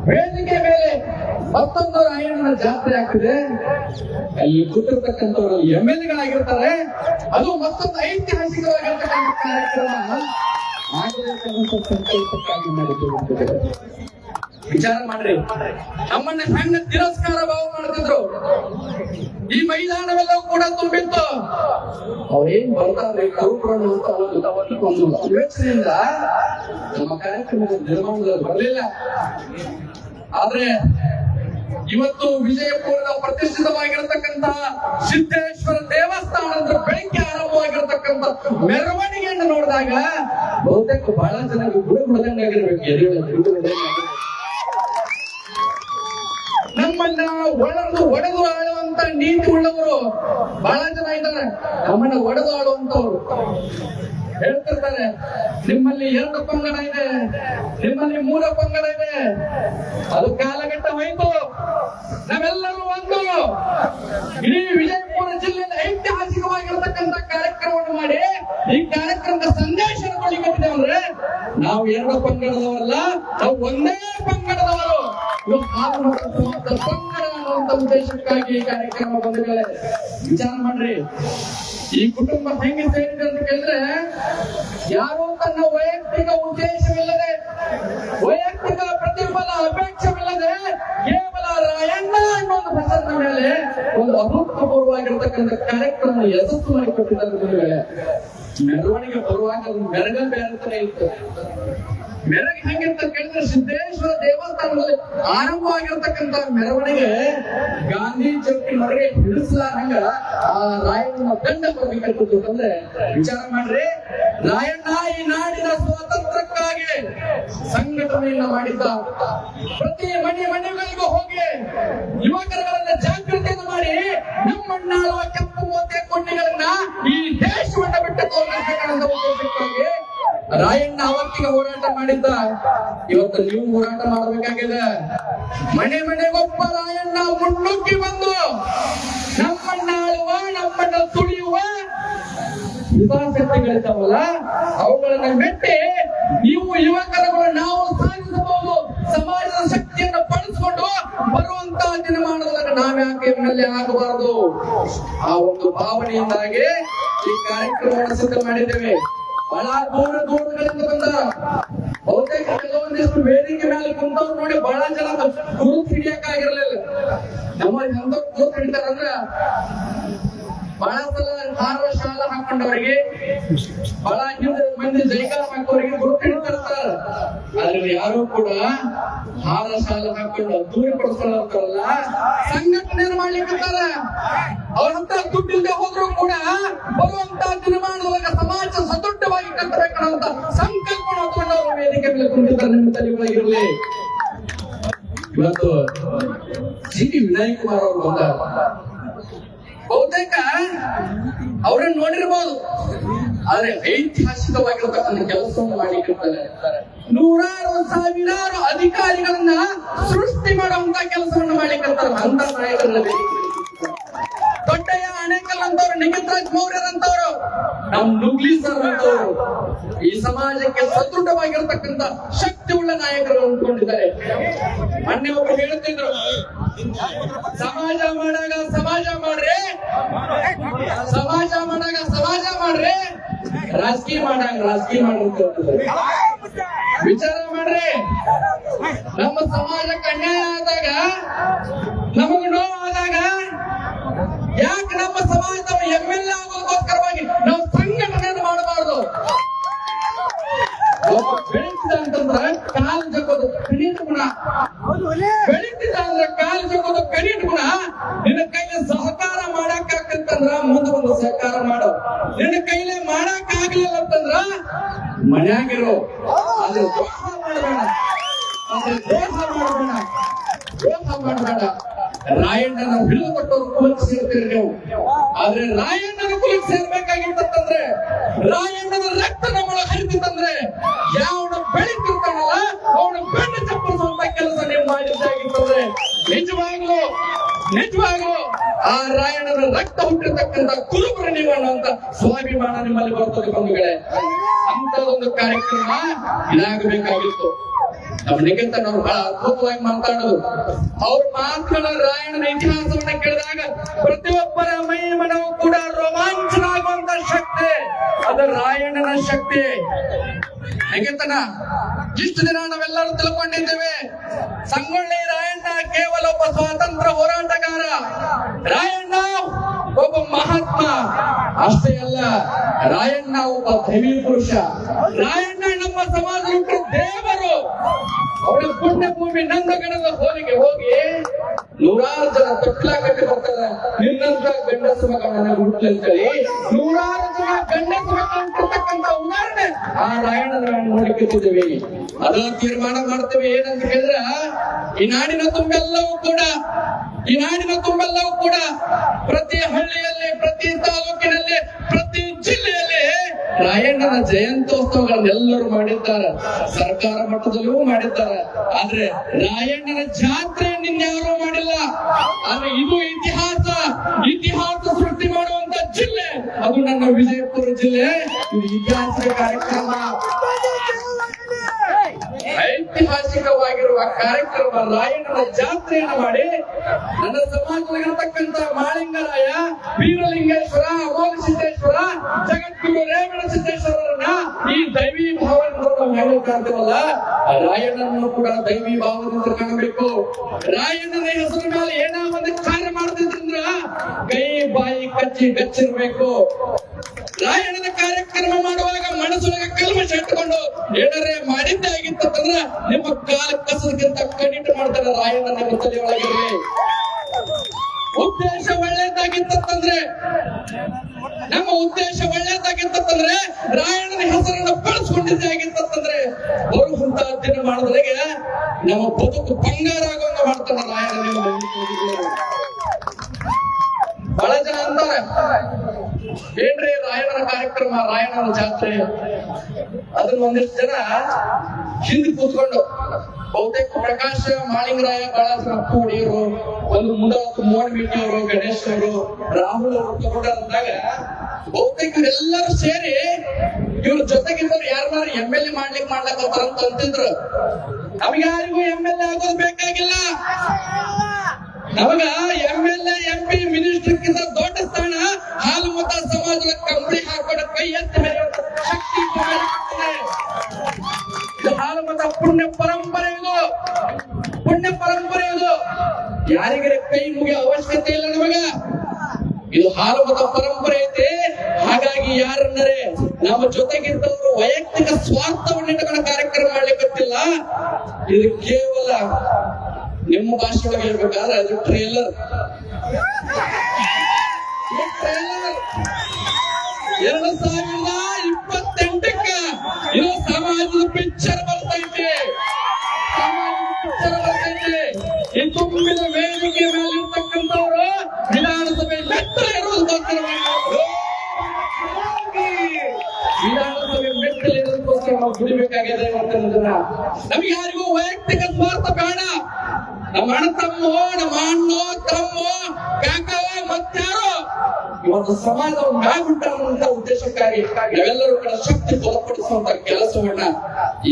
ವೇದಿಕೆ ಮೇಲೆ ಮತ್ತೊಂದು ರಾಯಣ್ಣನ ಜಾತ್ರೆ ಆಗ್ತಿದೆ. ಅಲ್ಲಿ ಕೂತಿರ್ತಕ್ಕಂಥವ್ರು MLA-ಗಳಾಗಿರ್ತಾರೆ. ಅದು ಮತ್ತೊಂದು ಐತಿಹಾಸಿಕವಾಗಿರ್ತಕ್ಕಂಥ ಕಾರ್ಯಕ್ರಮ ಆಗಬೇಕಂತ ಸಂಕಲ್ಪಕ್ಕಾಗಿ ಮಾಡಿದ್ದೇವೆ. ವಿಚಾರ ಮಾಡ್ರಿ, ನಮ್ಮನ್ನ ಹೆಂಗ ತಿರಸ್ಕಾರ ಭಾವ ಮಾಡ್ತಿದ್ರು. ಈ ಮೈದಾನವೆಲ್ಲವೂ ಕೂಡ ತುಂಬಿತ್ತು. ಅವ್ರೇನ್ ಬರ್ತಾರೆ ಕೌರವರು ಅಂತ ಒಂದು ಯೋಚನೆಯಿಂದ ನಮ್ಮ ಕಾರ್ಯಕ್ರಮದ ನಿರ್ಮಾಣದಲ್ಲಿ ಬರಲಿಲ್ಲ. ಆದ್ರೆ ಇವತ್ತು ವಿಜಯಪುರದ ಪ್ರತಿಷ್ಠಿತವಾಗಿರತಕ್ಕಂತಹ ಸಿದ್ದೇಶ್ವರ ದೇವಸ್ಥಾನದ ಬೆಳಗ್ಗೆ ಆರಂಭವಾಗಿರತಕ್ಕಂಥ ಮೆರವಣಿಗೆಯನ್ನು ನೋಡಿದಾಗ ಬಹುತೇಕ ಬಹಳ ಜನ ಗುಡುಗುಡದಂಗಾಗಿರ್ಬೇಕು. ನಮ್ಮನ್ನ ಒಡೆದು ಆಳುವಂತ ನೀತಿ ಉಳ್ಳವರು ಬಹಳ ಜನ ಇದ್ದಾರೆ. ನಮ್ಮನ್ನ ಒಡೆದು ಆಳುವಂತವ್ರು ಹೇಳ್ತಿರ್ತಾರೆ, ನಿಮ್ಮಲ್ಲಿ 2 ಪಂಗಡ ಇದೆ, ನಿಮ್ಮಲ್ಲಿ 3 ಪಂಗಡ ಇದೆ. ಅದು ಕಾಲಘಟ್ಟ ಹೋಯ್ತು. ನಾವೆಲ್ಲರೂ ಒಂದು ಇಡೀ ವಿಜಯಪುರ ಜಿಲ್ಲೆಯಲ್ಲಿ ಐತಿಹಾಸಿಕವಾಗಿರತಕ್ಕಂಥ ಕಾರ್ಯಕ್ರಮವನ್ನು ಮಾಡಿ ಈ ಕಾರ್ಯಕ್ರಮದ ಸಂದೇಶ ಕೊಡ್ಲಿಕ್ಕೆ ಅಂದ್ರೆ ನಾವು 2 ಪಂಗಡದವರಲ್ಲ, ನಾವು ಒಂದೇ ಪಂಗಡದವರು. ಪಂಗಡ ಅನ್ನುವಂತ ಉದ್ದೇಶಕ್ಕಾಗಿ ಈ ಕಾರ್ಯಕ್ರಮ ಬಂದಿದೆ. ವಿಚಾರ ಮಾಡ್ರಿ, ಈ ಕುಟುಂಬ ಹೆಂಗೆ ಸೇರಿದೆ ಅಂತ ಕೇಳಿದ್ರೆ ಯಾರೋ ತನ್ನ ವೈಯಕ್ತಿಕ ಉದ್ದೇಶವಿಲ್ಲದೆ, ವೈಯಕ್ತಿಕ ಪ್ರತಿಫಲ ಅಪೇಕ್ಷವಿಲ್ಲದೆ ಕೇವಲ ರಾಯಣ್ಣ ಅನ್ನೋದು ಹೆಸರಿನ ಮೇಲೆ ಒಂದು ಅಭೂತಪೂರ್ವವಾಗಿರ್ತಕ್ಕಂಥ ಕಾರ್ಯಕ್ರಮ ಯಶಸ್ಸು ಮಾಡಿಕೊಟ್ಟಿದ್ದಾರೆ. ಮೆರವಣಿಗೆ ಬರುವಾಗ ಮೆರಗ ಬೇರೆ ಇತ್ತು. ಮೆರಗು ಹೆಂಗಿಂತ ಕೇಳಿದ್ರೆ ಸಿದ್ದೇಶ್ವರ ದೇವಸ್ಥಾನದಲ್ಲಿ ಆರಂಭವಾಗಿರತಕ್ಕಂತ ಮೆರವಣಿಗೆ ಗಾಂಧಿ ಚೌಕಿನವರೆಗೆ ಹಿಡಿಸಲಾರಂಗ ಆ ರಾಯಣ್ಣ ದಂಡ ಬರ್ಬೇಕಾಗ್ತದೆ ಅಂದ್ರೆ ವಿಚಾರ ಮಾಡ್ರಿ. ರಾಯಣ್ಣ ಈ ನಾಡಿನ ಸ್ವಾತಂತ್ರ್ಯಕ್ಕಾಗಿ ಸಂಘಟನೆಯನ್ನ ಮಾಡಿದ್ದ. ಪ್ರತಿ ಮನೆಗಳಿಗೂ ಹೋಗಿ ಯುವಕರುಗಳನ್ನ ಜಾಗೃತಿಯನ್ನು ಮಾಡಿ ನಮ್ಮನ್ನಾಳುವ ಕೆಂಪು ಮೋತಿಯ ಕೊಂಡಿಗಳನ್ನ ಈ ದೇಶವನ್ನ ಬಿಟ್ಟು ತೋರಿಸಬೇಕಂತ ಉದ್ದೇಶಕ್ಕಾಗಿ ರಾಯಣ್ಣ ಅವತ್ತಿಗೆ ಹೋರಾಟ ಮಾಡಿದ್ದ. ಇವತ್ತು ನೀವು ಹೋರಾಟ ಮಾಡಬೇಕಾಗಿದೆ. ಮನೆಗೊಬ್ಬ ರಾಯಣ್ಣ ಮುನ್ನುಗ್ಗಿ ಬಂದು ನಮ್ಮನ್ನ ಆಳುವ, ನಮ್ಮನ್ನ ತುಳಿಯುವ ಹಿತಾಸಕ್ತಿಗಳಿದ್ದಾವಲ್ಲ ಅವುಗಳನ್ನ ಮೆಟ್ಟಿ ನೀವು ಯುವಕರುಗಳು ನಾವು ಸಾಧಿಸಬಹುದು, ಸಮಾಜದ ಶಕ್ತಿಯನ್ನು ಬಳಸಿಕೊಂಡು ಬರುವಂತಹ ದಿನಮಾನದಲ್ಲಿ ನಾವ್ಯಾಕೆ MLA ಆಗಬಾರದು. ಆ ಒಂದು ಭಾವನೆಯಿಂದಾಗಿ ಈ ಕಾರ್ಯಕ್ರಮವನ್ನು ಸಿದ್ಧ ಮಾಡಿದ್ದೇವೆ. ಬಹಳ ದೂರಗಳಿಂದ ಬಂದ ಬಹುತೇಕ ಕೆಲವೊಂದಿಷ್ಟು ವೇದಿಕೆ ಮೇಲೆ ಕುಂತವ್ರು ನೋಡಿ ಬಹಳ ಜನ ಗುರುತು ಹಿಡಿಯಕ್ಕಾಗಿರ್ಲಿಲ್ಲ. ನಮ್ಮ ಎಂತ ಗುರುತು ಹಿಡಿತಾರಂದ್ರ ಬಹಳ ಸಲ ಹಾರ ಶಾಲ ಹಾಕೊಂಡವರಿಗೆ, ಬಹಳ ಮಂದಿ ಜೈಕಾರ ಹಾಕೋರಿಗೆ ಗುರುತು ಹಿಡಿತಾರ. ಆದ್ರೆ ಯಾರು ಕೂಡ ಹಾರ ಶಾಲ ಹಾಕೊಂಡು ದೂರ ಪಡಿಸ್ಕೊಳ್ಳಲ್ಲ, ಸಂಘಟನೆಯನ್ನು ಮಾಡ್ಲಿಕ್ಕಿರ್ತಾರ. ಅವರಂತ ದುಡ್ಡಿಲ್ಲದೆ ಹೋದ್ರು ಕೂಡ ಬರುವಂತ ದಿನಮಾನದೊಳಗೆ ಸಮಾಜ ಸದೃಢವಾಗಿ ಕಟ್ಟಬೇಕನ್ನೋಂತ ಸಂಕಲ್ಪವನ್ನು ಹೊತ್ಕೊಂಡು ಅವರು ವೇದಿಕೆ ಮೇಲೆ ಕುಂತಿದ್ದಾರೆ. ನಿಮ್ಮ ತಲೆಯೊಳಗಿರಲಿ. ಇವತ್ತು GT ವಿನಾಯಕ್ ಕುಮಾರ್ ಅವರು ಬಂದ ಬಹುತೇಕ ಅವರನ್ನು ನೋಡಿರ್ಬೋದು. ಆದ್ರೆ ಐತಿಹಾಸಿಕವಾಗಿರತಕ್ಕಂಥ ಕೆಲಸವನ್ನು ಮಾಡಿರ್ತಾರೆ. ನೂರಾರು ಸಾವಿರಾರು ಅಧಿಕಾರಿಗಳನ್ನ ಸೃಷ್ಟಿ ಮಾಡುವಂತ ಕೆಲಸವನ್ನು ಮಾಡಿರ್ತಾರೆ. ಅಂತ ನಾಯಕರನ್ನ ದೊಡ್ಡಯ್ಯ ಅಣೆಕಲ್ ಅಂತವ್ರು, ನಿಖಿತ್ ಮೌರ್ಯರಂತವ್ರು, ನಮ್ ನುಗ್ಲಿ ಸರ್ ಅಂತವ್ರು ಈ ಸಮಾಜಕ್ಕೆ ಸದೃಢವಾಗಿರತಕ್ಕಂತ ಶಕ್ತಿ ಉಳ್ಳ ನಾಯಕರು ಅಂದ್ಕೊಂಡಿದ್ದಾರೆ. ಮೊನ್ನೆ ಒಬ್ರು ಹೇಳುತ್ತಿದ್ರು, ಸಮಾಜ ಮಾಡಾಗ ಸಮಾಜ ಮಾಡ್ರಿ, ಸಮಾಜ ಮಾಡಾಗ ಸಮಾಜ ಮಾಡ್ರಿ, ರಾಜಕೀಯ ಮಾಡಾಗ ರಾಜಕೀಯ ಮಾಡ್ರಿ. ವಿಚಾರ ಮಾಡ್ರಿ, ನಮ್ಮ ಸಮಾಜಕ್ಕೆ ಅನ್ಯಾಯ ಆದಾಗ, ನಮಗ ನೋವಾದಾಗ ಯಾಕೆ ನಮ್ಮ ಸಮಾಜದ MLA ಆಗೋದಕ್ಕೋಸ್ಕರವಾಗಿ ನಾವು ಸಂಘಟನೆಯನ್ನು ಮಾಡಬಾರದು. ಬೆಳೀತಿದ ಅಂತಂದ್ರೆ ಕಾಲು ಜಗ್ಗೋದು ಕಡಿಮೆ ಗುಣ, ಬೆಳೀತಿದ ಅಂದ್ರೆ ಕಾಲು ಜಗ್ಗೋದು ಕಡಿಮೆ ಗುಣ. ನಿನ್ನ ಕೈಲಿ ಸಹಕಾರ ಮಾಡಕ್ ಆಗತ್ತಂದ್ರ ಮುಂದೆ ಒಂದು ಸಹಕಾರ ಮಾಡು. ನಿನ್ನ ಕೈಲಿ ಮಾಡಕ್ ಆಗ್ಲಿಲ್ಲ ಅಂತಂದ್ರ ಮನ್ಯಾಗಿರೋ. ಅದು ದೋಷ ಮಾಡಬೇಡ, ಅದು ದೋಷ ಮಾಡಬೇಡ, ದೋಷ ಮಾಡಬೇಡ. ರಾಯಣ್ಣನ ಹಿಡಿದು ಕೊಟ್ಟವರು ಕುಲಕ್ಕೆ ಸೇರ್ತೀರಿ ನೀವು. ಆದ್ರೆ ರಾಯಣ್ಣನ ಕುಲಕ್ಕೆ ಸೇರ್ಬೇಕಾಗಿತ್ತಂದ್ರೆ, ರಾಯಣ್ಣನ ರಕ್ತ ನಮ್ಮೊಳಗೆ ಹರಿತಿತ್ತಂದ್ರೆ, ಯಾವನ ಬೆಳೀತಿರ್ತಾನಲ್ಲ ಅವನ ಬೆನ್ನು ಚಪ್ಪರಿಸುವಂತ ಕೆಲಸ ನೀವು ಮಾಡಿದ್ದಾಗಿತ್ತಂದ್ರೆ ನಿಜವಾಗ್ಲೂ ಆ ರಾಯಣ್ಣನ ರಕ್ತ ಹುಟ್ಟಿರ್ತಕ್ಕಂಥ ಕುರುಬರು ನೀವು ಅನ್ನುವಂತ ಸ್ವಾಭಿಮಾನ ನಿಮ್ಮಲ್ಲಿ ಬರ್ತದೆ ಬಂಧುಗಳೇ. ಅಂತದೊಂದು ಕಾರ್ಯಕ್ರಮ ಇದಾಗಬೇಕಾಗಿತ್ತು. ನಮ್ಮ ನಿಖಿತನವ್ರು ಬಹಳ ಅದ್ಭುತವಾಗಿ ಮಾತಾಡೋದು. ಅವ್ರ ಮಾತುಗಳ ರಾಯಣ್ಣನ ಇತಿಹಾಸವನ್ನ ಕೇಳಿದಾಗ ಪ್ರತಿಯೊಬ್ಬರ ಮೈ ಮನವು ಕೂಡ ರೋಮಾಂಚನ ಆಗುವಂತ ಶಕ್ತಿ ಅದು ರಾಯಣ್ಣನ ಶಕ್ತಿ. ನಿಖಿತನ ಇಷ್ಟು ದಿನ ನಾವೆಲ್ಲರೂ ತಿಳ್ಕೊಂಡಿದ್ದೇವೆ ಸಂಗೊಳ್ಳಿ ರಾಯಣ್ಣ ಕೇವಲ ಒಬ್ಬ ಸ್ವಾತಂತ್ರ್ಯ ಹೋರಾಟಗಾರ, ರಾಯಣ್ಣ ಒಬ್ಬ ಮಹಾತ್ಮ ಅಷ್ಟೇ ಅಲ್ಲ, ರಾಯಣ್ಣ ಒಬ್ಬ ದೈವಿ ಪುರುಷ, ರಾಯಣ್ಣ ನಮ್ಮ ಸಮಾಜದ ದೇವರು. ಅವಳ ಪುಣ್ಯ ಭೂಮಿ ನಂದಗಡದ ಹೋಲಿಗೆ ಹೋಗಿ ನೂರಾರು ಜನ ತೊಟ್ಲ ಕಟ್ಟಿ ಬರ್ತಾರೆ, ನಿನ್ನಂತ ಗಂಡಸ ಮಗನ ಹುಟ್ಟಲಿ ಅಂತೇಳಿ ನೂರಾರು ಜನ ಗಂಡಸ ಮಕ್ಕಳಂತಕ್ಕಂತ ಉದಾಹರಣೆ ಆ ರಾಯಣ್ಣನ ನೋಡಿಕೊಳ್ತಿದ್ದೇವೆ. ಅದನ್ನ ತೀರ್ಮಾನ ಮಾಡ್ತೇವೆ ಏನಂತ ಹೇಳಿದ್ರೆ ಈ ನಾಡಿನ ತುಂಬೆಲ್ಲವೂ ಕೂಡ ಪ್ರತಿ ಹಳ್ಳಿಯಲ್ಲಿ, ಪ್ರತಿ ತಾಲೂಕಿನಲ್ಲಿ, ಪ್ರತಿ ಜಿಲ್ಲೆಯಲ್ಲಿ ರಾಯಣ್ಣನ ಜಯಂತ್ಯೋತ್ಸವಗಳನ್ನೆಲ್ಲರೂ ಮಾಡಿದ್ದಾರೆ, ಸರ್ಕಾರ ಮಟ್ಟದಲ್ಲೂ ಮಾಡಿದ್ದಾರೆ. ಆದ್ರೆ ರಾಯಣ್ಣನ ಜಾತ್ರೆ ನಿನ್ಯಾರೂ ಮಾಡಿಲ್ಲ. ಆದ್ರೆ ಇದು ಇತಿಹಾಸ ಸೃಷ್ಟಿ ಮಾಡುವಂತ ಜಿಲ್ಲೆ ಅದು ನನ್ನ ವಿಜಯಪುರ ಜಿಲ್ಲೆ. ಇದು ಐತಿಹಾಸಿಕ ಕಾರ್ಯಕ್ರಮ, ಐತಿಹಾಸಿಕವಾಗಿರುವ ಕಾರ್ಯಕ್ರಮ ರಾಯಣ್ಣನ ಜಾತ್ರೆಯನ್ನು ಮಾಡಿ ನನ್ನ ಸಮಾಜದಲ್ಲಿರತಕ್ಕಂತ ಮಾಳಿಂಗರಾಯ, ವೀರಲಿಂಗೇಶ್ವರ, ಅಮೋಘ ಸಿದ್ದೇಶ್ವರ, ಜಗದ್ಗುರು ರೇವಣ ಸಿದ್ದೇಶ್ವರರನ್ನ ಈ ದೈವಿ ಭಾವದಿಂದ ನಾವು ಹೇಳೋಕ್ಕಾಗ್ತವಲ್ಲ, ರಾಯಣ್ಣನನ್ನು ಕೂಡ ದೈವಿ ಭಾವದಿಂದ ಕಾಣಬೇಕು. ರಾಯಣ್ಣನ ಹೆಸರು ಮೇಲೆ ಏನೋ ಒಂದು ಕಾರ್ಯ ಮಾಡ್ತಿದ್ರಂದ್ರ ಕೈ ಬಾಯಿ ಕಚ್ಚಿರ್ಬೇಕು. ರಾಯಣ್ಣನ ಕಾರ್ಯಕ್ರಮ ಮಾಡುವಾಗ ಮನಸ್ಸೊಳಗೆ ಕಲ್ಮಶ ಇಟ್ಟುಕೊಂಡು ಏನಾರೇ ಮಾಡಿದ್ದೇ ಆಗಿತ್ತಂದ್ರ ನಿಮ್ಮ ಕಾಲ ಕಸದಕ್ಕಿಂತ ಕಡಿಟ್ ಮಾಡ್ತಾರೆ. ರಾಯಣ್ಣ ನಿಮ್ಮ ತಲೆಯೊಳಗಿರ್ಲಿ. ಉದ್ದೇಶ ಒಳ್ಳೇದಾಗಿತ್ತಂದ್ರೆ, ನಮ್ಮ ಉದ್ದೇಶ ಒಳ್ಳೇದಾಗಿತ್ತಂದ್ರೆ, ರಾಯಣ್ಣನ ಹೆಸರನ್ನು ಬಳಸ್ಕೊಂಡಿದ್ದೇ ಆಗಿತ್ತಂದ್ರೆ ಬರುವಂತಹ ದಿನಮಾನದೊಳಗೆ ನಮ್ಮ ಬದುಕು ಬಂಗಾರ ಆಗುವಂಗ ಮಾಡ್ತಾನೆ ರಾಯಣ್ಣ. ಬಹಳ ಜನ ಅಂತಾರೆ ಏನ್ರಿ ರಾಯಣ್ಣನ ಕಾರ್ಯಕ್ರಮ, ರಾಯಣ್ಣನ ಜಾತ್ರೆ, ಅದನ್ನ ಒಂದಿಷ್ಟು ಜನ ಹಿಂದೆ ಕೂತ್ಕೊಂಡು ಬಹುತೇಕ ಪ್ರಕಾಶ್ ಮಾಳಿಂಗರಾಯ, ಬಾಳಾಸನ ಅಪ್ಪುಡಿಯವರು, ಒಂದು ಮುಂದಾಳತ್ತು ಮೋಹನ್ ಮಿಟ್ಟಿ ಅವರು, ಗಣೇಶ್ ಅವರು, ರಾಹುಲ್ ಅವರು ತಗೊಂಡಾಗ ಬಹುತೇಕ ಎಲ್ಲರೂ ಸೇರಿ ಇವ್ರ ಜೊತೆಗಿದ್ದವ್ರು ಯಾರು MLA ಮಾಡ್ಲಕ್ಕ ಅಂತ ಅಂತಿದ್ರು. ನಮ್ಗ್ಯಾರಿಗೂ MLA ಆಗೋದು ಬೇಕಾಗಿಲ್ಲ. ನಮಗ MLA MP ಮಿನಿಸ್ಟರ್ಗಿಂತ ದೊಡ್ಡ ಸ್ಥಾನ ಹಾಲು ಮತ ಸಮಾಜದ ಕಂಬಳಿ ಹಾಕೋಣ ಕೈ ಎತ್ತಿ ಮೇಲೆ ಶಕ್ತಿ ಹಾಲು ಮತ ಪುಣ್ಯ ಪರಂಪರೆ ಇದು. ಯಾರಿಗಾರ ಕೈ ಮುಗಿಯೋ ಅವಶ್ಯಕತೆ ಇಲ್ಲ ನಮಗ. ಇದು ಹಾಲು ಮತ ಪರಂಪರೆ ಐತೆ. ಹಾಗಾಗಿ ಯಾರನ್ನರೇ ನಮ್ಮ ಜೊತೆಗಿದ್ದವರು ವೈಯಕ್ತಿಕ ಸ್ವಾರ್ಥವನ್ನು ಇಟ್ಟುಕೊಂಡು ಕಾರ್ಯಕ್ರಮ ಮಾಡ್ಲಿಕ್ಕತ್ತಿಲ್ಲ. ಇದು ಕೇವಲ ನಿಮ್ಮ ಭಾಷೆ ಒಳಗೆ ಹೇಳ್ಬೇಕಾದ್ರೆ ಅದು ಟ್ರೇಲರ್. 2028ಕ್ಕ ಇದು ಸಮಾಜದ ಪಿಕ್ಚರ್ ಬರ್ತೈತೆ. ಈ ತುಂಬಿದ ವೇದಿಕೆ ಮೇಲೆ ಇರ್ತಕ್ಕಂಥವ್ರು ವಿಧಾನಸಭೆ ಮೆಟ್ಟಲು ಇರುವುದು ವಿಧಾನಸಭೆ ಮೆಟ್ಟಲು ಇರೋದಕ್ಕೋಸ್ಕರ ನಾವು ದುಡಿಬೇಕಾಗಿದೆ ಅನ್ನೋದನ್ನ ನಮ್ಗೆ ಯಾರಿಗೂ ವೈಯಕ್ತಿಕ ಸ್ವಾರ್ಥ ಬೇಡ. ನಮ್ಮ ಅಣ್ಣ ತಮ್ಮೋ, ನಮ್ಮ ಅಣ್ಣೋ ತಮ್ಮೋ, ಕಾಕವ ಮತ್ತಾರೋ ಇವತ್ತು ಸಮಾಜವನ್ನು ಮ್ಯಾಗುಂಟ ಅನ್ನುವಂತ ಉದ್ದೇಶಕ್ಕಾಗಿ ನಾವೆಲ್ಲರೂ ಕೂಡ ಶಕ್ತಿ ಬಲಪಡಿಸುವಂತ ಕೆಲಸವನ್ನ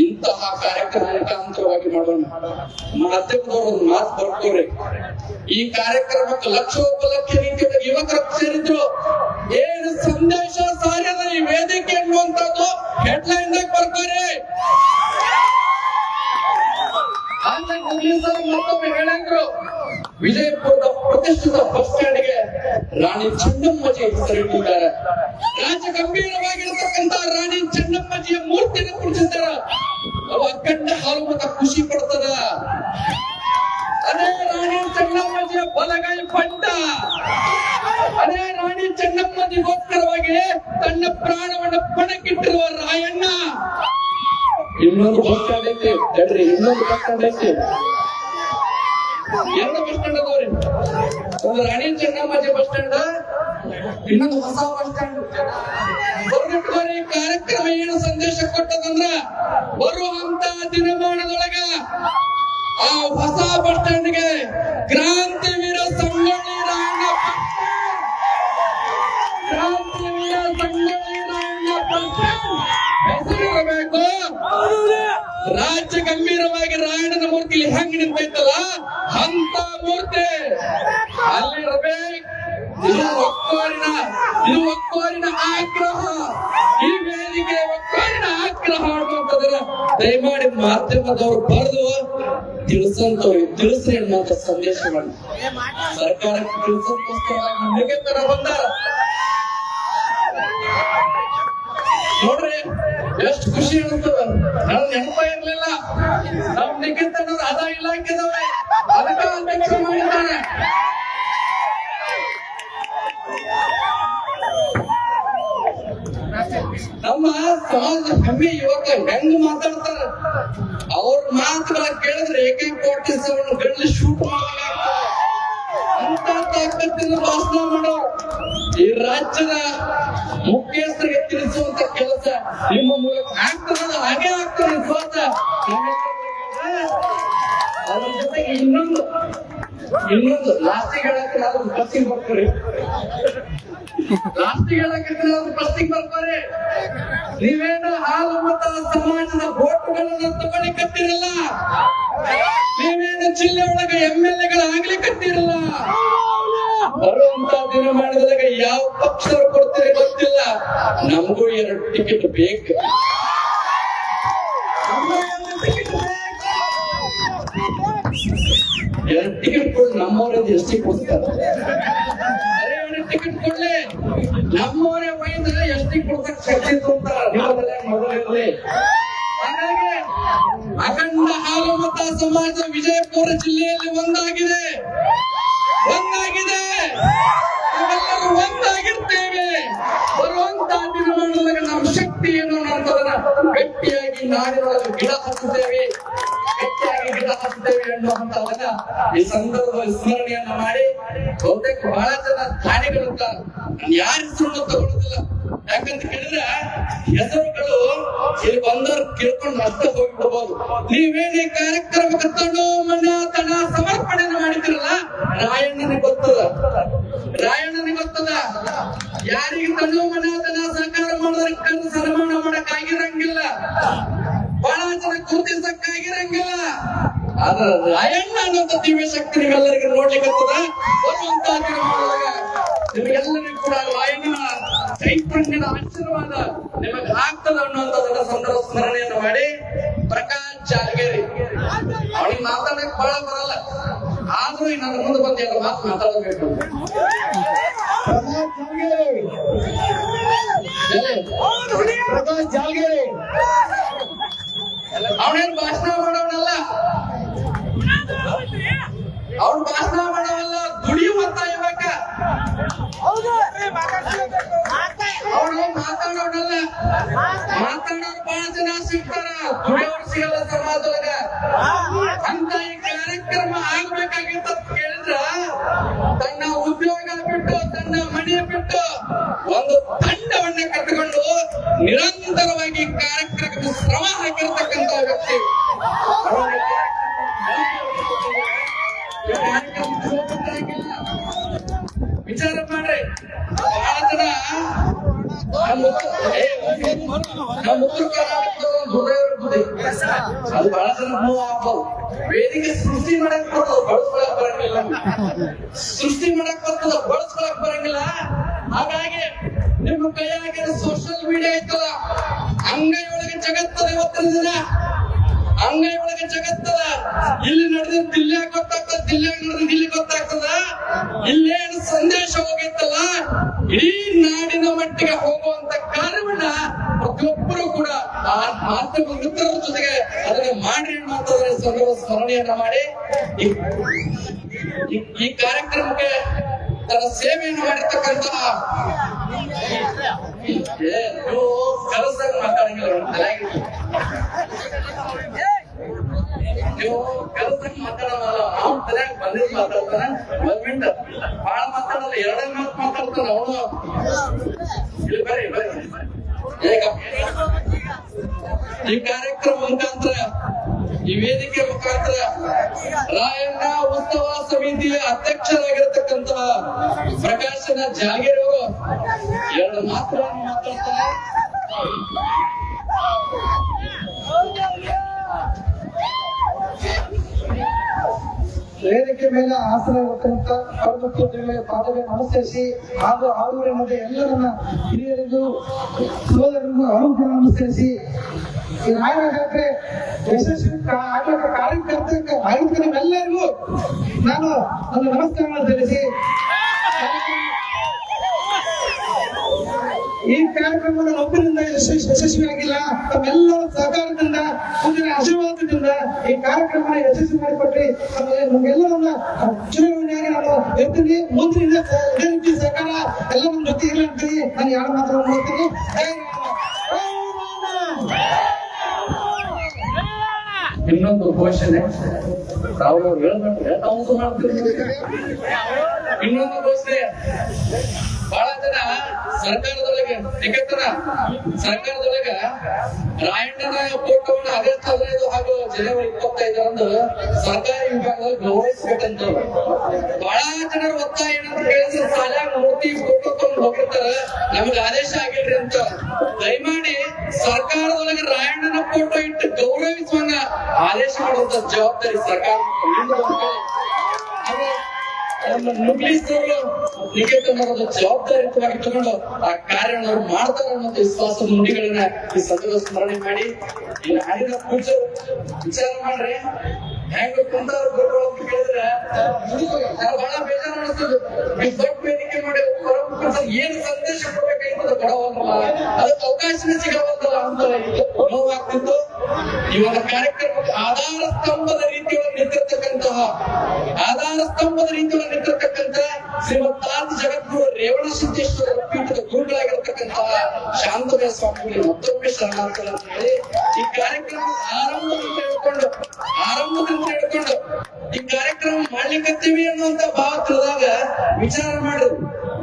ಇಂತಹ ಕಾರ್ಯಕ್ರಮ ಮುಖಾಂತರವಾಗಿ ಮಾಡೋಣ. ಮಾಧ್ಯಮದವರು ಒಂದು ಮಾತು ಬರ್ತವ್ರೆ, ಈ ಕಾರ್ಯಕ್ರಮಕ್ಕೆ ಲಕ್ಷೋಪಲಕ್ಷ ರೀತಿಯ ಯುವಕರು ಸೇರಿದ್ರು. ಏನು ಸಂದೇಶ ಸಾರ್ಯದ ಈ ವೇದಿಕೆ ಅನ್ನುವಂಥದ್ದು ಹೆಡ್ಲೈನ್ ದಾಗ ಬರ್ತಾರೆ. ಮತ್ತೊಮ್ಮೆ ಹೇಳಿದ್ರು, ವಿಜಯಪುರದ ಪ್ರತಿಷ್ಠಿತ ಬಸ್ ಸ್ಟ್ಯಾಂಡ್ಗೆ ರಾಣಿ ಚೆನ್ನಮ್ಮಜಿ ಹೆಸರಿಟ್ಟಿದ್ದಾರೆ. ರಾಜ ಗಂಭೀರವಾಗಿರತಕ್ಕಂತ ರಾಣಿ ಚೆನ್ನಮ್ಮಜಿಯ ಮೂರ್ತಿಯನ್ನು ಕುರಿಸಿದ್ದಾರೆ. ಅವು ಅಖಂಡ ಹಾಲು ಮತ ಖುಷಿ ಪಡ್ತದ. ಅದೇ ರಾಣಿ ಚೆನ್ನಮ್ಮಜಿಯ ಬಲಗೈ ಪಂಡ, ಅದೇ ರಾಣಿ ಚೆನ್ನಮ್ಮಜಿಗೋಸ್ಕರವಾಗಿ ತನ್ನ ಪ್ರಾಣವನ್ನು ಪಣಕ್ಕಿಟ್ಟಿರುವ ರಾಯಣ್ಣ. ಇನ್ನೊಂದು ಬಸ್ ಸ್ಟ್ಯಾಂಡ್ ಐತೆ ಹೇಳ್ರಿ, ಇನ್ನೊಂದು ಬಸ್ ಸ್ಟ್ಯಾಂಡ್ ಐತೆ, 2 ಬಸ್ ಸ್ಟ್ಯಾಂಡ್ ಅದಾವ್ರಿ. ಒಂದು ರಾಣಿ ಚೆನ್ನಮ್ಮಾಜಿ ಬಸ್ ಸ್ಟ್ಯಾಂಡ್, ಇನ್ನೊಂದು ಹೊಸ ಬಸ್ ಸ್ಟ್ಯಾಂಡ್. ಬರ್ಬಿಟ್ಕೋರಿ ಕಾರ್ಯಕ್ರಮ ಏನು ಸಂದೇಶ ಕೊಟ್ಟದಂದ್ರ ಬರುವಂತ ದಿನಮಾನದೊಳಗ ಆ ಹೊಸ ಬಸ್ ಸ್ಟ್ಯಾಂಡ್ಗೆ ಕ್ರಾಂತಿವೀರ ಸಂಗೊಳ್ಳಿ ರಾಯಣ್ಣ ಹೆಸರಿರಬೇಕು. ರಾಜ್ಯ ಗಂಭೀರವಾಗಿ ರಾಯಣ್ಣನ ಮೂರ್ತಿ ಹೆಂಗ್ ನಿಂತೈತಲ್ಲ ಅಂತ ಮೂರ್ತಿ ಅಲ್ಲಿರಬೇಕು. ಇದು ಒಕ್ಕೋರಿನ ಆಗ್ರಹ. ಈ ವೇದಿಕೆ ಒಕ್ಕೋರಿನ ಆಗ್ರಹ ಅನ್ನುವಂಥದ್ದನ್ನ ದಯಮಾಡಿ ಮಾಧ್ಯಮದವರು ಬರೆದು ತಿಳಿಸ್ರಿ ಅನ್ನುವಂಥ ಸಂದೇಶವನ್ನು ಸರ್ಕಾರಕ್ಕೆ ತಿಳಿಸೋದಕ್ಕೋಸ್ಕರ ನಿಮಗೆ ತರ ಬಂದಾರ. ನೋಡ್ರಿ ಎಷ್ಟು ಖುಷಿ ಅನಿಸ್ತದ. ನನ್ ನೆನಪ ಇರ್ಲಿಲ್ಲ. ನಮ್ ನಿಖಿತ್ ಅನ್ನೋದು ಅದ ಇಲಾಖೆದವ್ರೆ ಅದಕ್ಕ ಅಧ್ಯಕ್ಷ ಮಾಡಿದ್ದಾನೆ. ನಮ್ಮ ಸಮಾಜದ ಹೆಮ್ಮೆ ಯುವಕ ಹೆಂಗ್ ಮಾತಾಡ್ತಾರ. ಅವ್ರ ಮಾತುಗಳ ಕೇಳಿದ್ರೆ AK-47 ಗಳ್ಳಿ ಶೂಟ್ ಮಾಡಲಾಗ್ತದೆ. ಅಂತ ತಾಕತ್ತಿನ ಭಾಷಣ ಮಾಡೋರು ಈ ರಾಜ್ಯದ ಮುಖ್ಯಸ್ಥರಿಗೆ ತಿಳಿಸುವಂತ ಕೆಲಸ ನಿಮ್ಮ ಮೂಲಕ ಆಗ್ತದ. ಹಾಗೆ ಆಗ್ತದೆ ವಿಶ್ವಾಸ. ಅದ್ರ ಜೊತೆಗೆ ಇನ್ನೊಂದು ಲಾಸ್ಟಿಗೆ ಹೇಳಕ್ಕೆ ನಾವು ಬಸ್ಸಿಗೆ ಬರ್ತೀವಿ. ನೀವೇನು ಹಾಲು ಮತ ಸಮಾಜದ ವೋಟುಗಳನ್ನ ತಗೊಳ್ಳಿಕತ್ತಿರಲ್ಲ. ನೀವೇನು ಜಿಲ್ಲೆ ಒಳಗೆ MLA-ಗಳಾಗ್ಲಿಕತ್ತಿರಲ್ಲ. ಬರುವಂತ ದಿನಮಾನದಾಗ ಯಾವ ಪಕ್ಷದವ್ರು ಕೊಡ್ತೀರಿ ಗೊತ್ತಿಲ್ಲ. ನಮಗೂ 2 ಟಿಕೆಟ್ ಬೇಕು. ಟಿಕೆಟ್ ಕೊಡ್ ನಮ್ಮವ್ರದ್ದು ಎಷ್ಟಿಗೆ ಕೊಡ್ತಾರೆ. ಟಿಕೆಟ್ ಕೊಡ್ಲಿ ನಮ್ಮವರೇ ಒಯ್ದ ಎಷ್ಟಿಗೆ ಕೊಡ್ತಕ್ಕ ಶಕ್ತಿ ಮೊದಲಿರಲಿ. ಹಾಗಾಗಿ ಅಖಂಡ ಹಾಲು ಮತ ಸಮಾಜ ವಿಜಯಪುರ ಜಿಲ್ಲೆಯಲ್ಲಿ ಒಂದಾಗಿದೆ. ನಾವೆಲ್ಲರೂ ಒಂದಾಗಿರ್ತೇವೆ. ಬರುವಂತ ದಿನಮಾನದಾಗ ನಮ್ಮ ಶಕ್ತಿ ಏನು ಅನ್ನೋದನ್ನ ಗಟ್ಟಿಯಾಗಿ ನಾಡಿನೊಳಗೆ ಗಿಡ ಹಚ್ಚುತ್ತೇವೆ ಅನ್ನುವಂತವನ್ನ ಈ ಸಂದರ್ಭದಲ್ಲಿ ಸ್ಮರಣೆಯನ್ನ ಮಾಡಿ ಬಹುತೇಕ ಬಹಳ ಜನ ದಾನಿಗಳು ಯಾರ ಹೆಸರು ತಗೊಳ್ಳೋದಿಲ್ಲ. ಯಾಕಂತ ಕೇಳಿದ್ರೆ ಹೆಸರುಗಳು ಇಲ್ಲಿ ಬಂದವ್ರು ಕೇಳ್ಕೊಂಡು ಮತ್ತೆ ಹೋಗ್ಬಿಡ್ಬೋದು. ನೀವೇನೇ ಕಾರ್ಯಕ್ರಮಕ್ಕೆ ತಣ್ಣೋ ಮಣ್ಣತನ ಸಮರ್ಪಣೆಯನ್ನು ಮಾಡಿದಿರಲ್ಲ, ರಾಯಣ್ಣನಿಗೆ ಗೊತ್ತದ. ಯಾರಿಗೆ ತಣ್ಣೋ ಮಣ್ಣತನ ಸಹಕಾರ ಮಾಡೋದಕ್ಕೆ ಕಣ್ಣು ಸನ್ಮಾನ ಮಾಡಕ್ ಆಗಿರಂಗಿಲ್ಲ. ಬಹಳ ಜನ ಗುರುತಿಸಕ್ಕಾಗಿರಂಗಿಲ್ಲ. ಆದ್ರೆ ರಾಯಣ್ಣ ಅನ್ನೋಂಥ ದಿವ್ಯ ಶಕ್ತಿ ನೀವೆಲ್ಲರಿಗೂ ನೋಡ್ಲಿಕ್ಕೆ ಬರುವಂತ ನಿಮಗೆಲ್ಲರಿಗೂ ಕೂಡ ರಾಯಣ್ಣನ ಚೈತನ್ಯದ ಆಶೀರ್ವಾದ ನಿಮಗೆ ಆಗ್ತದ ಅನ್ನುವಂಥದ್ದನ್ನ ಸಂದರ್ಭ ಸ್ಮರಣೆಯನ್ನು ಮಾಡಿ ಪ್ರಕಾಶ್ ಜಾಲಗೇರಿ ಅವನಿಗೆ ಮಾತಾಡಕ್ ಬಹಳ ಬರಲ್ಲ. ಆದ್ರೂ ನನ್ನ ಮುಂದೆ ಬಂದು ಎಲ್ಲ ಮಾತು ಮಾತಾಡಬೇಕು. ಪ್ರಕಾಶ್ ಜಾಲಗೇರಿ ಅವನೇನು ಭಾಷಣ ಮಾಡೋನಲ್ಲ, ಅವ್ನು ಭಾಷಣ ಮಾಡೋವಲ್ಲ, ದುಡಿಯುವಂತ ಯುವಕ. ಅವನು ಮಾತಾಡೋನಲ್ಲ, ಮಾತಾಡೋರು ಬಹಳ ಜನ ಸಿಗ್ತಾರ, ದುಡಿಯೋರು ಸಿಗಲ್ಲ ಸಮಾಜದೊಳಗ. ಅಂತ ಈ ಕಾರ್ಯಕ್ರಮ ಆಗ್ಬೇಕಾಗಿತ್ತ ಕೇಳಿದ್ರ ತನ್ನ ಉದ್ಯೋಗ ಬಿಟ್ಟು ತನ್ನ ಮನೆ ಬಿಟ್ಟು ಒಂದು ತಂಡವನ್ನ ಕಟ್ಟಿಕೊಂಡು ನಿರಂತರವಾಗಿ ಕಾರ್ಯಕ್ರಮಕ್ಕೆ ಶ್ರಮ ಹಾಕಿರ್ತಕ್ಕಂಥ ವ್ಯಕ್ತಿ. ವಿಚಾರ ಮಾಡ್ರಿ. ಬಹಳ ಜನ ನಮ್ಮ ಉತ್ತರ ಕರ್ನಾಟಕದ ಅದು ಬಹಳ ಜನ ಮೂವ್ ಆಗ್ಬೋದು. ವೇದಿಕೆ ಸೃಷ್ಟಿ ಮಾಡಕ್ ಬರ್ತದ, ಬಳಸ್ಕೊಳಕ್ ಬರಂಗಿಲ್ಲ. ಸೃಷ್ಟಿ ಮಾಡಕ್ ಬರ್ತದ, ಬಳಸ್ಕೊಳಕ್ ಬರಂಗಿಲ್ಲ. ಹಾಗಾಗಿ ನಿಮ್ಮ ಕೈಯಾಗ ಸೋಷಿಯಲ್ ಮೀಡಿಯಾ ಐತಲ್ಲ, ಅಂಗೈ ಒಳಗೆ ಜಗತ್ತದ. ಇವತ್ತಿನ ದಿನ ಅಂಗೈ ಒಳಗೆ ಜಗತ್ತದ. ಇಲ್ಲಿ ನಡೆದ ದಿಲ್ಲಿಯಾಗ ಗೊತ್ತಾಗ್ತದ, ದಿಲ್ಲಿಯಾಗ ನಡೆದ ಇಲ್ಲಿ ಗೊತ್ತಾಗ್ತದ. ಇಲ್ಲೇನು ಸಂದೇಶ ಹೋಗೈತಲ್ಲ, ಇಡೀ ನಾಡಿನ ಮಟ್ಟಿಗೆ ಹೋಗುವಂತ ಕಾರ್ಯವನ್ನ ಪ್ರತಿಯೊಬ್ಬರು ಕೂಡ ಆ ಮಾಧ್ಯಮ ಮಿತ್ರರ ಜೊತೆಗೆ ಅದನ್ನ ಮಾಡಿ ಅನ್ನುವಂಥದ್ರ ಸಂದರ್ಭ ಸ್ಮರಣೆಯನ್ನ ಮಾಡಿ ಈ ಕಾರ್ಯಕ್ರಮಕ್ಕೆ ತನ್ನ ಸೇವೆಯನ್ನು ಮಾಡಿರ್ತಕ್ಕಂತಹ ನೀವು ಕೆಲಸದಾಗ ಮಾತಾಡಂಗಿಲ್ಲ, ನೀವು ಕೆಲಸಕ್ಕೆ ಮಾತಾಡೋದಲ್ಲ, ಅವ್ನ ತಲೆಯಾಗ ಬಂದಿದ್ದು ಮಾತಾಡ್ತಾನೆ. 1 ಮಿನಿಟ್ ಬಹಳ ಮಾತಾಡಲ್ಲ, 2 ಮಾತು ಮಾತಾಡ್ತಾನೆ ಅವನು. ಇಲ್ಲಿ ಬರ್ರಿ. ಈ ಕಾರ್ಯಕ್ರಮ ಮುಖಾಂತರ, ಈ ವೇದಿಕೆ ಮುಖಾಂತರ ರಾಯಣ್ಣ ಉತ್ಸವ ಸಮಿತಿಯ ಅಧ್ಯಕ್ಷರಾಗಿರ್ತಕ್ಕಂತಹ ಪ್ರಕಾಶನ ಜಾಲಗೇರಿ ಅವರು 2 ಮಾತುಗಳನ್ನು ಮಾತಾಡ್ತಾರೆ. ವೇದಿಕೆ ಮೇಲೆ ಆಸನವಿರತಕ್ಕಂಥ ಕರ್ಮಕರ್ತರಿಗೆ ಪಾದವೇ ನಮಸ್ಕರಿಸಿ ಹಾಗೂ ಆರೂರಿನ ಎಲ್ಲರನ್ನ ಹಿರಿಯರಿಗೂ ಸೋದರರಿಗೂ ಅವರು ಕೂಡ ನಮಸ್ಕರಿಸಿ ಈ ರಾಯರ ಜಾತ್ರೆ ಯಶಸ್ವಿ ಕಾರ್ಯಕರ್ತರಿಗೆ ನಿಮ್ಮೆಲ್ಲರಿಗೂ ನಾನು ನನ್ನ ನಮಸ್ಕಾರಗಳನ್ನು ತಿಳಿಸಿ ಈ ಕಾರ್ಯಕ್ರಮದ ಒಬ್ಬರಿಂದ ಯಶಸ್ವಿಯಾಗಿಲ್ಲ. ತಮ್ಮೆಲ್ಲರ ಸಹಕಾರದಿಂದ ಮುಂದಿನ ಆಶೀರ್ವಾದದಿಂದ ಈ ಕಾರ್ಯಕ್ರಮ ಯಶಸ್ವಿ ಮಾಡಿಕೊಟ್ರಿ. ನಮ್ಗೆಲ್ಲರನ್ನ ಚುನಾವಣೆಯಾಗಿ ನಾನು ಇರ್ತೀನಿ. ಮುಂದಿನ ಇದೇ ರೀತಿ ಸಹಕಾರ ಎಲ್ಲ ನಮ್ಮ ಜೊತೆ ಇಲ್ಲ ಅಂತೀನಿ. ನಾನು ಯಾರು ಮಾತ್ರ ನೋಡ್ತೀನಿ. ಇನ್ನೊಂದು ಘೋಷಣೆ ತಾವು ಇನ್ನೊಂದು ಘೋಷಣೆ. ಬಹಳ ಜನ ಸರ್ಕಾರದೊಳಗೆ ಸರ್ಕಾರದೊಳಗ ರಾಯಣ್ಣನ ಫೋಟೋವನ್ನು ಆಗಸ್ಟ್ 15 ಹಾಗೂ ಜನವರಿ 25ರಂದು ಸರ್ಕಾರಿ ವಿಭಾಗದಲ್ಲಿ ಗೌರವಿಸಬೇಕಂತ ಬಹಳ ಜನರ ಒತ್ತಾಯ ಏನಂತ ಕೇಳಿದ್ರೆ ಸಾಲಾಗ ಮೂರ್ತಿ ಫೋಟೋ ತಗೊಂಡು ಹೋಗಿರ್ತಾರ, ನಮ್ಗೆ ಆದೇಶ ಆಗಿಲ್ರಿ ಅಂತ. ದಯಮಾಡಿ ಸರ್ಕಾರದೊಳಗೆ ರಾಯಣ್ಣನ ಫೋಟೋ ಇಟ್ಟು ಗೌರವಿಸುವಂಗ ಆದೇಶ ಮಾಡುವಂತ ಜವಾಬ್ದಾರಿ ಸರ್ಕಾರ ನಿಕೇತನದ ಜವಾಬ್ದಾರಿಯುತವಾಗಿ ತಗೊಂಡು ಆ ಕಾರ್ಯವನ್ನು ಅವ್ರು ಮಾಡ್ತಾರೆ ಅನ್ನೋ ವಿಶ್ವಾಸ ನುಡಿಗಳನ್ನ ಈ ಸಂದರ್ಭ ಸ್ಮರಣೆ ಮಾಡಿ ಈ ನಾಡಿನ ಪೂಜೆ ವಿಚಾರ ಮಾಡ್ರಿ. ಹೆಂಗ ಕುಂತಾರು ಗುರುಗಳು ಅಂತ ಕೇಳಿದ್ರೆ ಬಹಳ ಬೇಜಾರು ಅನಿಸ್ತದೆ. ಈ ದೊಡ್ಡ ವೇದಿಕೆ ಮಾಡಿ ಏನು ಸಂದೇಶ ಕೊಡ್ಬೇಕಾಗಿತ್ತು ಕೊಡವಲ್ಲ, ಅದಕ್ಕೆ ಅವಕಾಶನೇ ಸಿಗವಲ್ಲ ಅಂತ ನೋವಾಗ್ತಿತ್ತು. ಇವಾಗ ಕಾರ್ಯಕ್ರಮಕ್ಕೆ ಆಧಾರ ಸ್ತಂಭದ ರೀತಿಯೊಳಗೆ ನಿಂತಿರ್ತಕ್ಕಂಥ ಶ್ರೀಮಂತಾದಿ ಜಗದ್ಗುರು ರೇವಣ ಸಿದ್ದೇಶ್ವರ ಪೀಠದ ಗುರುಗಳಾಗಿರ್ತಕ್ಕಂತಹ ಶಾಂತಮಯ ಸ್ವಾಮಿಗಳಿಗೆ ಮತ್ತೊಮ್ಮೆ ಶರಣಾರ್ಥಿ ಅಂತ ಹೇಳಿ ಈ ಕಾರ್ಯಕ್ರಮ ಆರಂಭದಿಂದ ಹಿಡ್ಕೊಂಡು ಈ ಕಾರ್ಯಕ್ರಮ ಮಾಡ್ಲಿಕ್ಕತ್ತೀವಿ ಅನ್ನುವಂತ ಭಾವ ತಿಳಿದಾಗ ವಿಚಾರ ಮಾಡಿದ್ರು.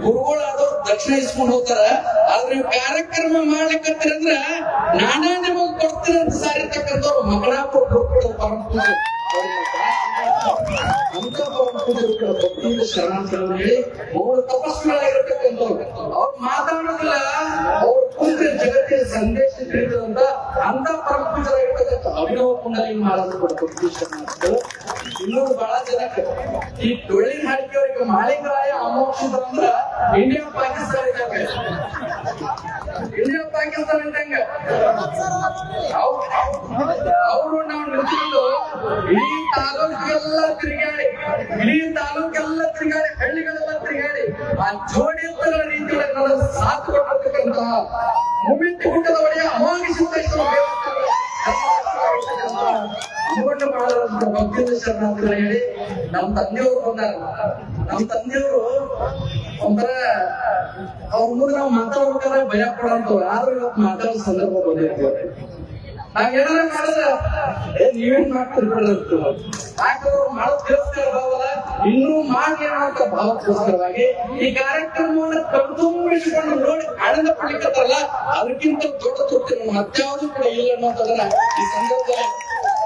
ಗುರುಗಳಾದವ್ರು ದಕ್ಷಿಣ ಇಸ್ಕೊಂಡು ಹೋಗ್ತಾರ, ಆದ್ರೆ ನೀವು ಕಾರ್ಯಕ್ರಮ ಮಾಡ್ಲಿಕ್ಕತ್ತೀರಿ ಅಂದ್ರ ನಾನಾ ನಿಮಗ್ ಕೊಡ್ತೀನಿ ಅಂತ ಸಾರಿರ್ತಕ್ಕಂಥವ್ರು ಮಗಳಾಪುರ ಗುರುಗಳು ಪರಮ ಪೂಜೆ ಅಂತ ಪರಮ ಪೂಜೆಗಳ ಭಕ್ತಿಯಿಂದ ಶರಣಾರ್ಥಿಗಳನ್ನು ಹೇಳಿ ಅವರು ತಪಸ್ಸುಗಳಾಗಿರ್ತಕ್ಕಂಥವ್ರು. ಅವ್ರು ಮಾತಾಡೋದಿಲ್ಲ, ಅವ್ರ ಕುಂತ್ರೆ ಜಗತ್ತಿನ ಸಂದೇಶ ತಿಳಿದಂತ ಅಂತ ಪರಮ ಪೂಜರಾಗಿರ್ತಕ್ಕಂಥ ಅಭಿನವ ಪುಂಡಲಿಂಗ ಮಹಾರಾಜರು ಕೂಡ ಭಕ್ತಿ ಶರಣಾರ್ಥಿಗಳು. ಇನ್ನೊಂದು ಬಹಳ ಜನಕ್ಕೆ ಈ ಡೊಳ್ಳಿನ ಹಾಕಿಯವರಿಗೆ ಮಾಳಿಂಗರಾಯ ಅಮೋಕ್ಷಿತ ಅಂದ್ರ ಇಂಡಿಯಾ ಪಾಕಿಸ್ತಾನ ಇದ್ದಂಗೆ ಅವರು ನಾವು ನಿಂತ್ಕೊಂಡು ಇಡೀ ತಾಲೂಕೆಲ್ಲ ತಿರುಗಾಡಿ ಹಳ್ಳಿಗಳೆಲ್ಲ ತಿರುಗಾಡಿ ಆ ಜೋಡಿ ರೀತಿಯಲ್ಲಿ ನನ್ನ ಸಾಥ್ ಕೊಟ್ಟಿರ್ತಕ್ಕಂತಹ ಮುಮ್ಮಿಟ್ಟು ಗುಡ್ಡದ ಒಡೆಯ ಅಮಾಗಿಸುತ್ತ ಅಮ್ಮಣ್ಣ ಮಾಡೋದಂತ ಭಕ್ತಿಯಿಂದ ಶರಣಾರ್ಥಿಗಳು ಹೇಳಿ ನಮ್ಮ ತಂದೆಯವರು ಬಂದಾರ. ನಮ್ಮ ತಂದೆಯವರು ಒಂಥರ ಅವ್ರ ಮುಂದೆ ನಾವು ಮಾತಾಡ್ಬೇಕಾದ್ರೆ ಭಯ ಪಡೋಂಥವ್ರು, ಆದ್ರೂ ಇವತ್ತು ಮಾತಾಡೋ ಸಂದರ್ಭ ಬಂದಿರ್ತೀವಿ. ನಾವೇನಾರ ಮಾಡಿದ್ರೆ ನೀವೇನ್ ಮಾಡ್ತೀರಿ ಯಾಕಂದ್ರೆ ಮಾಡೋದ್ ತಿರಸ್ಕಾರ ಭಾವಲ್ಲ, ಇನ್ನೂ ಮಾಡ್ಲಿ ಅನ್ನೋಂಥ ಭಾವಕ್ಕೋಸ್ಕರವಾಗಿ ಈ ಕಾರ್ಯಕ್ರಮವನ್ನು ಕಣ್ತುಂಬಿಸಿಕೊಂಡು ನೋಡಿ ಆನಂದ ಪಡ್ಲಿಕ್ಕತ್ತಲ್ಲ, ಅದಕ್ಕಿಂತ ದೊಡ್ಡ ತೃಪ್ತಿ ನಮ್ಮ ಅತ್ಯಾವುದು ಕೂಡ ಇಲ್ಲ ಅನ್ನೋಂಥದನ್ನ ಈ ಸಂದರ್ಭದಲ್ಲಿ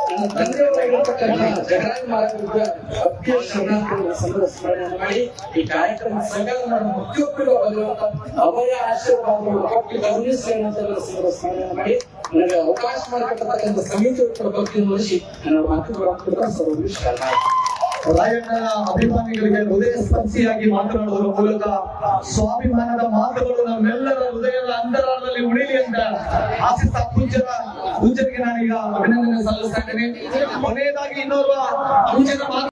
ನನ್ನ ತಂದೆಯವರಾಗಿರ್ತಕ್ಕಂಥ ಜಗರಾಜ್ ಮಹಾರಾಜರ ಭಕ್ತಿಯ ಶರಣಾರ್ಥಿಗಳ ಸಂದರ್ಭ ಸ್ಮರಣೆಯನ್ನು ಮಾಡಿ ಈ ಕಾರ್ಯಕ್ರಮ ಸಕಾಲ ಮಾಡುವ ಪ್ರತಿಯೊಬ್ಬರಿಗೂ ಬರುವಂತ ಅಭಯ ಆಶೀರ್ವಾದಗಳು ಕೊಟ್ಟು ಗಮನಿಸಿ ಅನ್ನೋದರ ಸಂದರ್ಭ ಸ್ಮರಣೆಯನ್ನು ಮಾಡಿ ನನಗೆ ಅವಕಾಶ ಮಾಡಿಕೊಟ್ಟತಕ್ಕಂಥ ಸಮಿತಿಯ ಭಕ್ತಿಯನ್ನು ವಹಿಸಿ ನನ್ನ ಮಾತುಗಳು ಸರ್ವ ರಾಯಣ್ಣನ ಅಭಿಮಾನಿಗಳಿಗೆ ಹೃದಯ ಸ್ಪರ್ಶಿಯಾಗಿ ಮಾತನಾಡುವುದರ ಮೂಲಕ ಸ್ವಾಭಿಮಾನದ ಮಾತುಗಳು ನಮ್ಮೆಲ್ಲರ ಹೃದಯದ ಅಂತರಾಳದಲ್ಲಿ ಉಳಿಲಿ ಅಂತ ಆಶಿಸ್ತಾ ಪೂಜ್ಯರಿಗೆ ನಾನೀಗ ಅಭಿನಂದನೆ ಸಲ್ಲಿಸ್ತಾ ಇದ್ದೇನೆ. ಕೊನೆಯದಾಗಿ ಇನ್ನೋರ್ವ ಪೂಜ್ಯರ